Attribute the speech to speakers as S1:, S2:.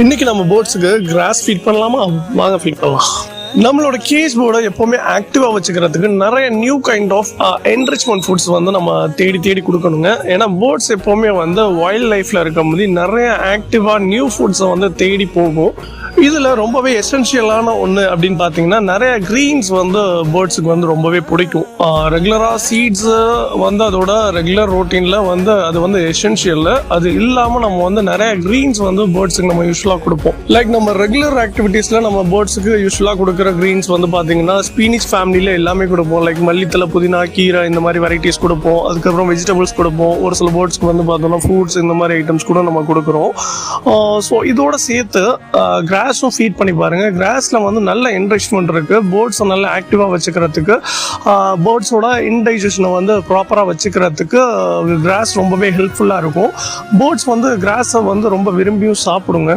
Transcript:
S1: இன்னைக்கு நம்ம பேர்ட்ஸுக்கு cross feet பண்ணலாமா? வாங்க ஃபீட் பண்ணலாம். நம்மளோட கேஜ் போர்டை எப்பவுமே ஆக்டிவா வச்சுக்கிறதுக்கு நிறைய new kind of enrichment foods வந்து நம்ம தேடி தேடி கொடுக்கணுங்க. ஏன்னா பேர்ட்ஸ் எப்பவுமே வந்து வைல்ட் லைஃப்ல இருக்கும்போது நிறைய ஆக்டிவா நியூ ஃபுட்ஸை வந்து தேடி போகும். இதுல ரொம்பவே எசென்ஷியலான ஒன்று அப்படின்னு பார்த்தீங்கன்னா நிறைய கிரீன்ஸ் வந்து பேர்ட்ஸுக்கு வந்து ரொம்பவே பிடிக்கும். ரெகுலராக சீட்ஸ் வந்து அதோட ரெகுலர் ரொட்டீனில் வந்து அது வந்து எசென்ஷியல். அது இல்லாமல் நம்ம வந்து நிறைய கிரீன்ஸ் வந்து பேர்ட்ஸுக்கு நம்ம யூஸ்வலாக கொடுப்போம். லைக் நம்ம ரெகுலர் ஆக்டிவிட்டீஸில் நம்ம பேர்ட்ஸுக்கு யூஸ்வலாக கொடுக்குற கிரீன்ஸ் வந்து பார்த்தீங்கன்னா ஸ்பீனிச் ஃபேமிலியில் எல்லாமே கொடுப்போம். லைக் மல்லித்தலை, புதினா, கீரை இந்த மாதிரி வெரைட்டிஸ் கொடுப்போம். அதுக்கப்புறம் வெஜிடபிள்ஸ் கொடுப்போம். ஒரு சில பேர்ட்ஸ்க்கு வந்து பார்த்தோம்னா ஃப்ரூட்ஸ் இந்த மாதிரி ஐட்டம்ஸ் கூட நம்ம கொடுக்குறோம். ஸோ இதோட சேர்த்து கிராஸும் ஃபீட் பண்ணி பாருங்க. கிராஸ்ல வந்து நல்ல என்ரிச்மெண்ட் இருக்கு. பேர்ட்ஸை நல்லா ஆக்டிவா வச்சுக்கிறதுக்கு, பேர்ட்ஸோட இன்டைஜஷனை வந்து ப்ராப்பரா வச்சுக்கிறதுக்கு கிராஸ் ரொம்பவே ஹெல்ப்ஃபுல்லா இருக்கும். பேர்ட்ஸ் வந்து கிராஸை வந்து ரொம்ப விரும்பியும் சாப்பிடுங்க.